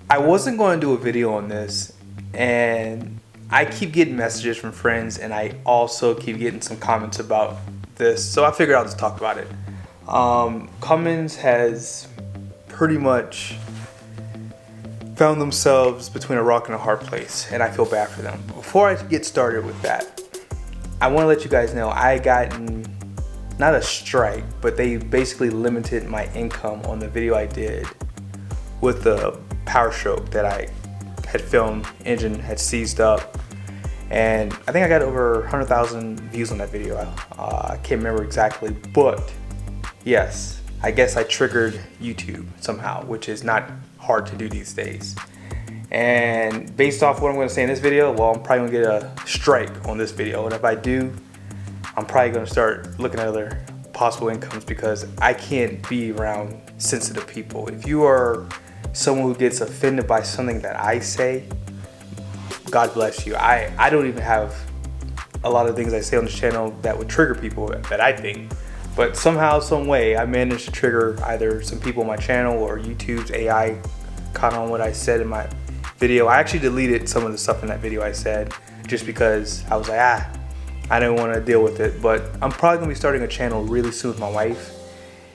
I wasn't going to do a video on this, and I keep getting messages from friends, and I also keep getting some comments about this, so I figured I'll just talk about it. Cummins has pretty much found themselves between a rock and a hard place, and I feel bad for them. Before I get started with that, I want to let you guys know I gotten not a strike, but they basically limited my income on the video I did with the power stroke that I had filmed. Engine had seized up, and I think I got over 100,000 views on that video. I can't remember exactly, but yes, I guess I triggered YouTube somehow, which is not hard to do these days. And based off what I'm going to say in this video, well, I'm probably going to get a strike on this video, and if I do, I'm probably going to start looking at other possible incomes, because I can't be around sensitive people. If you are someone who gets offended by something that I say, God bless you. I don't even have a lot of things I say on this channel that would trigger people that I think, but somehow, some way, I managed to trigger either some people on my channel or YouTube's AI caught on what I said in my video. I actually deleted some of the stuff in that video I said just because I was like, I didn't want to deal with it. But I'm probably gonna be starting a channel really soon with my wife,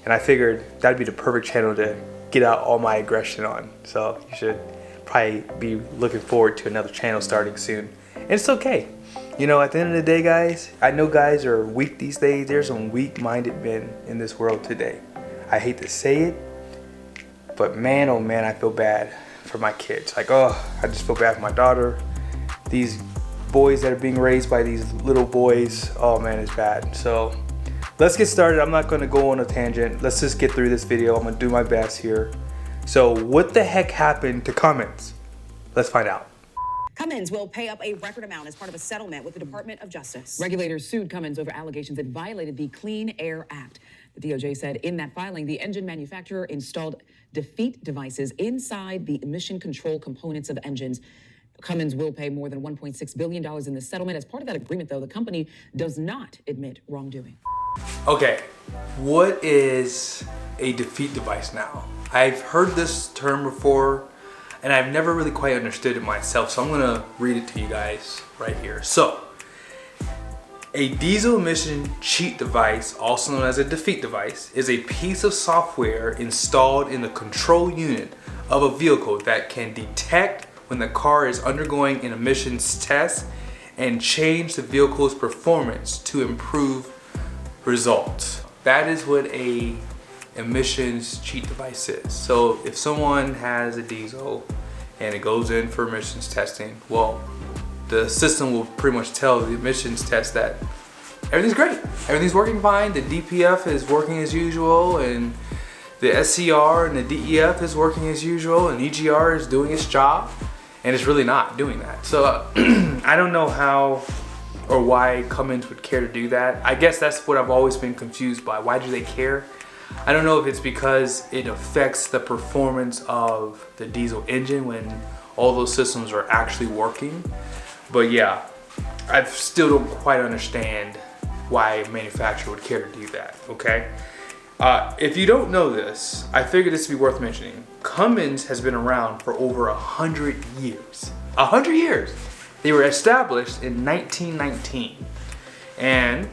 and I figured that'd be the perfect channel to get out all my aggression on. So you should probably be looking forward to another channel starting soon. And it's okay. You know, at the end of the day, guys, I know guys are weak these days. There's some weak-minded men in this world today. I hate to say it, but man, oh man, I feel bad for my kids. Like, oh, I just feel bad for my daughter. These boys that are being raised by these little boys, oh man, it's bad. So let's get started. I'm not gonna go on a tangent. Let's just get through this video. I'm gonna do my best here. So what the heck happened to Cummins? Let's find out. Cummins will pay up a record amount as part of a settlement with the Department of Justice. Regulators sued Cummins over allegations that violated the Clean Air Act. The DOJ said in that filing, the engine manufacturer installed defeat devices inside the emission control components of engines. Cummins will pay more than $1.6 billion in the settlement. As part of that agreement, though, the company does not admit wrongdoing. Okay, what is a defeat device now? I've heard this term before, and I've never really quite understood it myself, so I'm gonna read it to you guys right here. So, a diesel emission cheat device, also known as a defeat device, is a piece of software installed in the control unit of a vehicle that can detect when the car is undergoing an emissions test and change the vehicle's performance to improve results. That is what a emissions cheat device is. So if someone has a diesel and it goes in for emissions testing, well, the system will pretty much tell the emissions test that everything's great, everything's working fine, the DPF is working as usual, and the SCR and the DEF is working as usual, and EGR is doing its job, and it's really not doing that. So I don't know how or why Cummins would care to do that. I guess that's what I've always been confused by. Why do they care? I don't know if it's because it affects the performance of the diesel engine when all those systems are actually working. But yeah, I still don't quite understand why a manufacturer would care to do that, okay? If you don't know this, I figured this would be worth mentioning. Cummins has been around for over 100 years. 100 years! They were established in 1919. And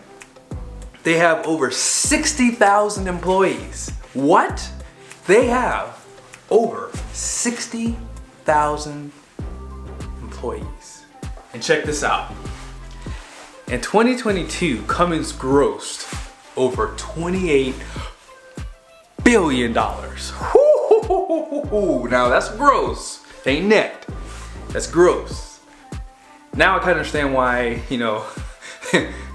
they have over 60,000 employees. What? They have over 60,000 employees. And check this out. In 2022, Cummins grossed over $28 billion. Now that's gross. It ain't net. That's gross. Now I kind of understand why, you know,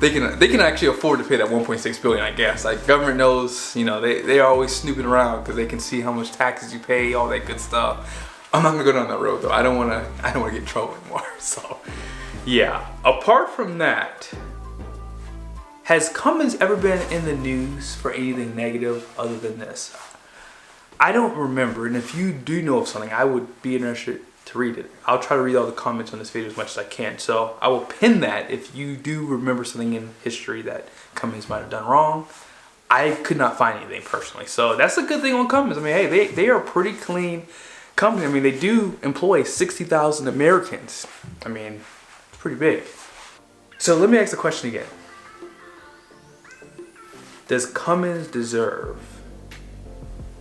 they can actually afford to pay that 1.6 billion, I guess. Like, government knows, you know, they are always snooping around because they can see how much taxes you pay, all that good stuff. I'm not gonna go down that road though. I don't wanna get in trouble anymore. So yeah. Apart from that, has Cummins ever been in the news for anything negative other than this? I don't remember, and if you do know of something, I would be interested to read it. I'll try to read all the comments on this video as much as I can. So I will pin that if you do remember something in history that Cummins might have done wrong. I could not find anything personally. So that's a good thing on Cummins. I mean, hey, they are pretty clean. company. I mean, they do employ 60,000 Americans. I mean, it's pretty big. So let me ask the question again. Does Cummins deserve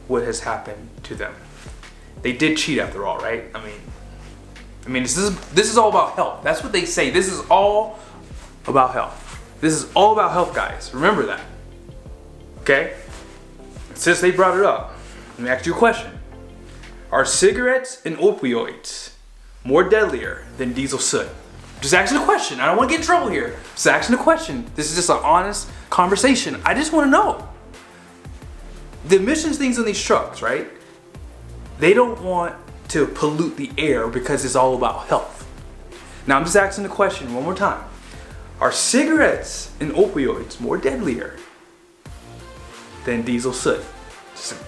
what has happened to them? They did cheat after all, right? I mean, this is all about health. That's what they say. This is all about health. This is all about health, guys. Remember that. Okay? Since they brought it up, let me ask you a question. Are cigarettes and opioids more deadlier than diesel soot? Just asking a question. I don't want to get in trouble here. Just asking a question. This is just an honest conversation. I just want to know. The emissions things on these trucks, right? They don't want to pollute the air because it's all about health. Now I'm just asking the question one more time. Are cigarettes and opioids more deadlier than diesel soot? Just an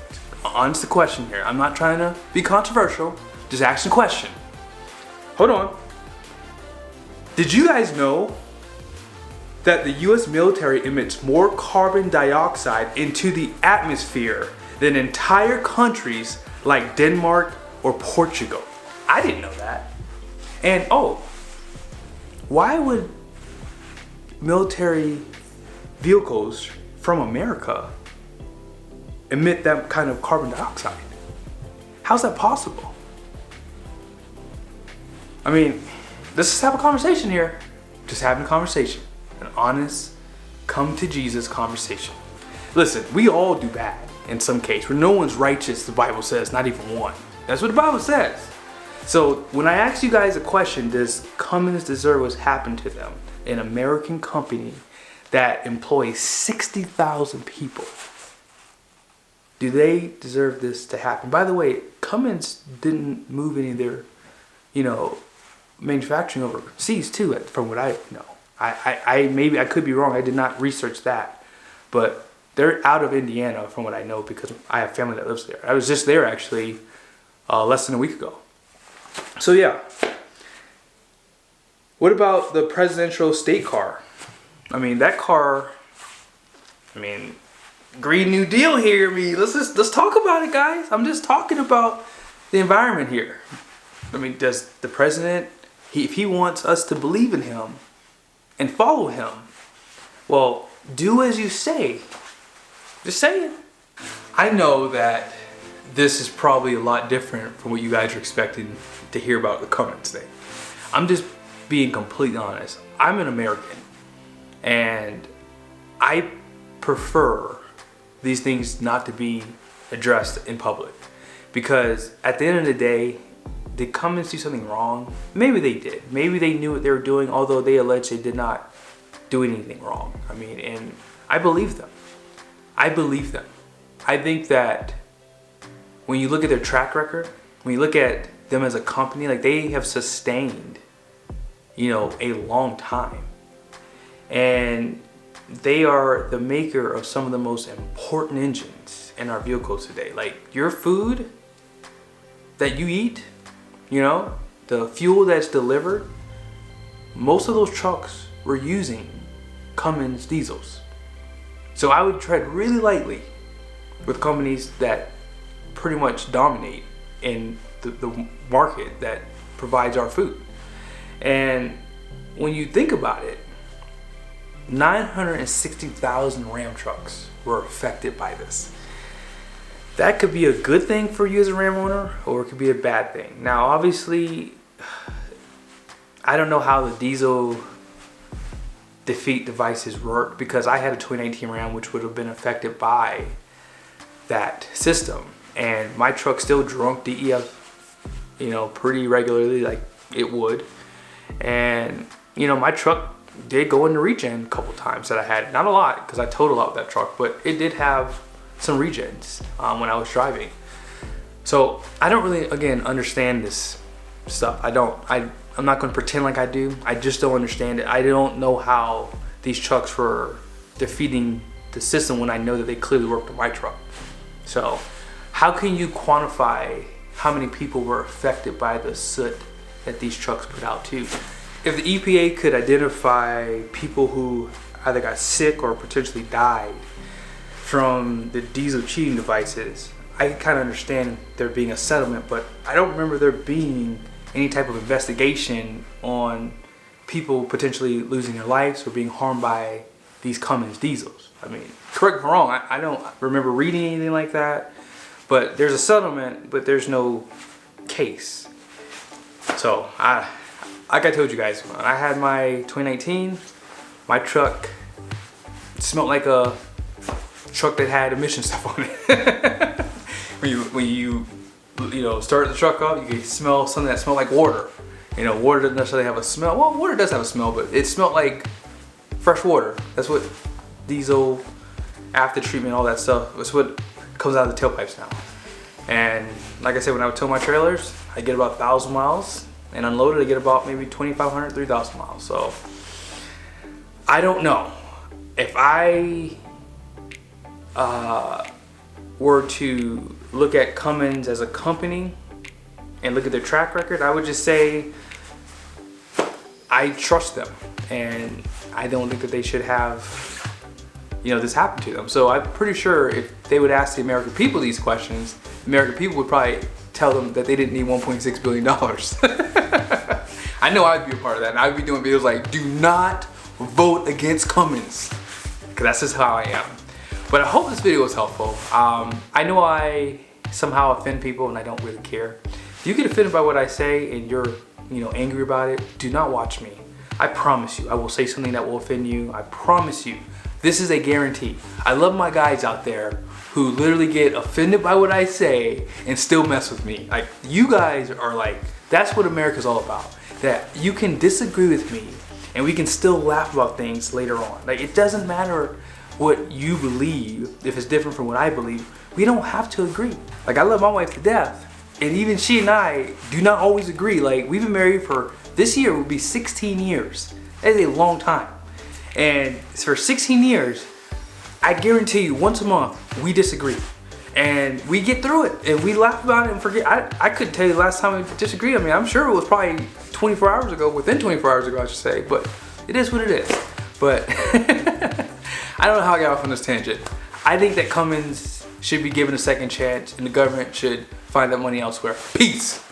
honest question here. I'm not trying to be controversial. Just asking a question. Hold on. Did you guys know that the US military emits more carbon dioxide into the atmosphere than entire countries like Denmark or Portugal? I didn't know that. And why would military vehicles from America emit that kind of carbon dioxide? How's that possible? I mean, let's just have a conversation here. Just having a conversation. An honest, come to Jesus conversation. Listen, we all do bad in some case. Where no one's righteous, the Bible says, not even one. That's what the Bible says. So when I ask you guys a question, does Cummins deserve what's happened to them? An American company that employs 60,000 people. Do they deserve this to happen? By the way, Cummins didn't move any of their, manufacturing overseas too, from what I know. Maybe I could be wrong. I did not research that, but they're out of Indiana from what I know because I have family that lives there. I was just there actually less than a week ago. So yeah. What about the presidential state car? I mean, that car, Green New Deal here. Let's talk about it, guys. I'm just talking about the environment here. Does the president, if he wants us to believe in him and follow him, well, do as you say. Just say it. I know that this is probably a lot different from what you guys are expecting to hear about the Cummins thing. I'm just being completely honest. I'm an American, and I prefer these things not to be addressed in public, because at the end of the day, did Cummins do something wrong? Maybe they did. Maybe they knew what they were doing, although they allege they did not do anything wrong. And I believe them. I think that when you look at their track record, when you look at them as a company, like, they have sustained, a long time. And they are the maker of some of the most important engines in our vehicles today. Like, your food that you eat, the fuel that's delivered, most of those trucks were using Cummins diesels. So I would tread really lightly with companies that pretty much dominate in the market that provides our food. And when you think about it, 960,000 Ram trucks were affected by this. That could be a good thing for you as a Ram owner, or it could be a bad thing. Now, obviously, I don't know how the diesel defeat devices work, because I had a 2019 Ram which would have been affected by that system, and my truck still drunk DEF, pretty regularly, like it would. And my truck did go into regen a couple times that I had. Not a lot, because I towed a lot with that truck, but it did have some regens when I was driving. So I don't really, again, understand this stuff. I'm not going to pretend like I do. I just don't understand it. I don't know how these trucks were defeating the system when I know that they clearly worked on my truck. So how can you quantify how many people were affected by the soot that these trucks put out too? If the EPA could identify people who either got sick or potentially died from the diesel cheating devices, I kind of understand there being a settlement, but I don't remember there being any type of investigation on people potentially losing their lives or being harmed by these Cummins diesels. I mean, correct me if I'm wrong, I don't remember reading anything like that, but there's a settlement, but there's no case. So, like I told you guys, when I had my 2019, my truck smelled like a truck that had emission stuff on it. when you start the truck up, you can smell something that smelled like water. You know, water doesn't necessarily have a smell. Well, water does have a smell, but it smelled like fresh water. That's what diesel, after treatment, all that stuff, that's what comes out of the tailpipes now. And like I said, when I would tow my trailers, I get about 1,000 miles, and unloaded I get about maybe 2,500, 3,000 miles. So I don't know. If I were to look at Cummins as a company and look at their track record, I would just say I trust them, and I don't think that they should have, this happen to them. So I'm pretty sure if they would ask the American people these questions, the American people would probably tell them that they didn't need $1.6 billion. I know I'd be a part of that, and I'd be doing videos like, do not vote against Cummins, because that's just how I am. But I hope this video was helpful. I know I somehow offend people, and I don't really care. If you get offended by what I say and you're angry about it, do not watch me. I promise you, I will say something that will offend you. I promise you. This is a guarantee. I love my guys out there who literally get offended by what I say and still mess with me. Like, you guys are like, that's what America's all about. That you can disagree with me and we can still laugh about things later on. Like, it doesn't matter what you believe if it's different from what I believe. We don't have to agree. Like, I love my wife to death, and even she and I do not always agree. Like, we've been married for, this year will be 16 years. That is a long time. And for 16 years, I guarantee you, once a month, we disagree. And we get through it, and we laugh about it and forget. I couldn't tell you the last time we disagreed. I mean, I'm sure it was probably 24 hours ago, within 24 hours ago, I should say. But it is what it is. But I don't know how I got off on this tangent. I think that Cummins should be given a second chance, and the government should find that money elsewhere. Peace.